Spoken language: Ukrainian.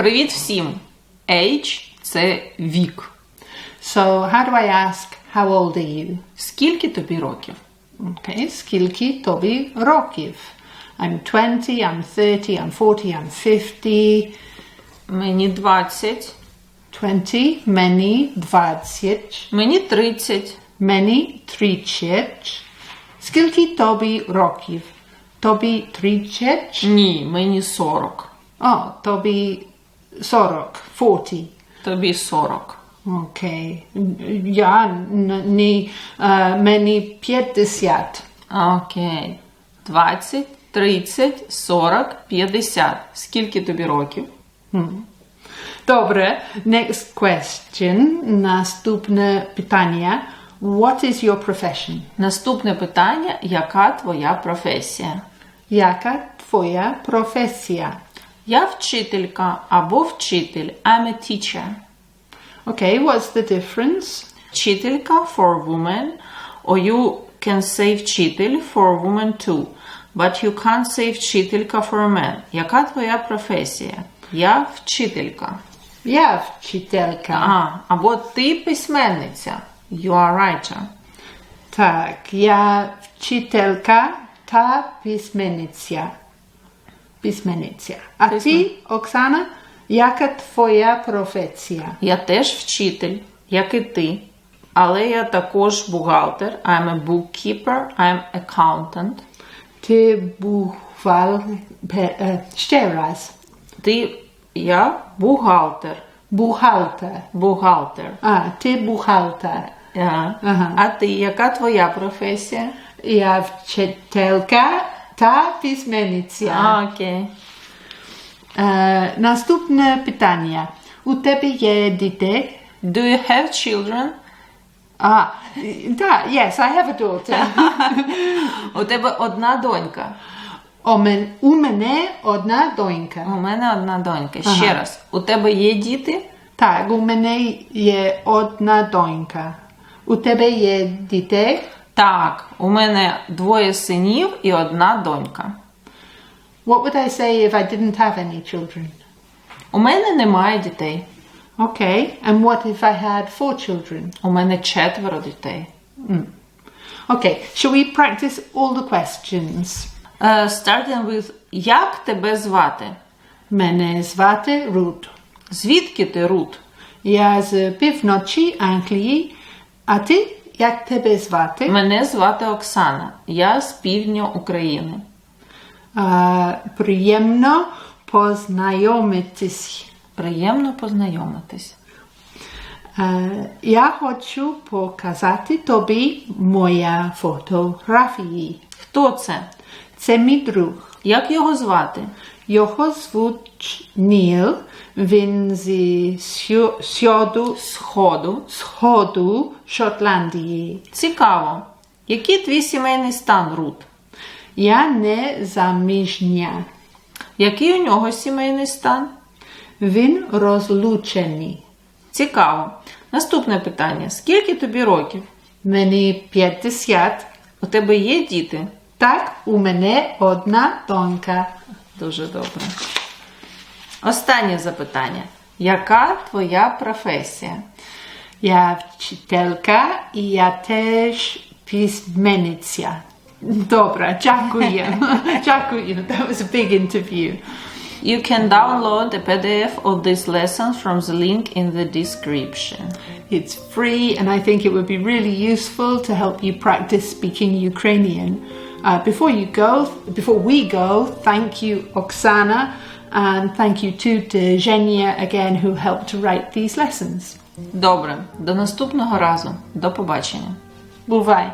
Привіт всім! Age – це вік. So, how do I ask, how old are you? Скільки тобі років? Okay, скільки тобі років? I'm 20, I'm 30, I'm 40, I'm 50. Мені 20. 20, мені 20. Мені 30. Мені 30. Скільки тобі років? Тобі 30? Ні, мені 40. О, тобі 40, 40. Тобі 40. Окей. Мені 50. Окей. 20, 30, 40, 50. Скільки тобі років? Добре. Next question. Наступне питання. What is your profession? Наступне питання. Яка твоя професія? Яка твоя професія? Я вчителька або вчитель. I'm a teacher. Okay, what's the difference? Вчителька for women, or you can say вчитель for women too. But you can't say вчителька for men. Яка твоя професія? Я вчителька. Я вчителька. Або ти письменниця. You are writer. Так, я вчителька та письменниця. Письменниця. А ти, Оксана, яка твоя професія? Я теж вчитель, як і ти. Але я також бухгалтер. I'm a bookkeeper. I'm accountant. Ти ще раз. Я бухгалтер. Бухгалтер. Бухгалтер. Ти бухгалтер. Ага. А ти, яка твоя професія? Я вчителька та письменниця. Окей. Наступне питання. У тебе є дітей? Do you have children? Yes, I have a daughter. У тебе одна донька. У мене одна донька. У мене одна донька. Ще раз. У тебе є діти? Так, у мене є одна донька. У тебе є дітей? Так, у мене 2 синів і одна донька. What would I say if I didn't have any children? У мене немає дітей. Okay, and what if I had 4 children? У мене 4 дітей. Okay, shall we practice all the questions? Starting with, як тебе звати? Мене звати Рут. Звідки ти, Рут? Я з півночі Англії. А ти, як тебе звати? Мене звати Оксана. Я з півдня України. Приємно познайомитись. Приємно познайомитись. Я хочу показати тобі мої фотографії. Хто це? Це мій друг. Як його звати? Його звуть Ніл. Він зі сходу Шотландії. Цікаво. Який твій сімейний стан, Рут? Я не заміжня. Який у нього сімейний стан? Він розлучений. Цікаво. Наступне питання. Скільки тобі років? Мені 50. У тебе є діти? Так, у мене одна донька. Дуже добре. Останнє запитання. Яка твоя професія? Я вчителька і я теж письменниця. Добре, дякую. Дякую. That was a big interview. You can download a PDF of this lesson from the link in the description. It's free and I think it would be really useful to help you practice speaking Ukrainian. Before we go, thank you Oksana and thank you to Zhenya again who helped to write these lessons. Добре, до наступного разу. До побачення. Бувай!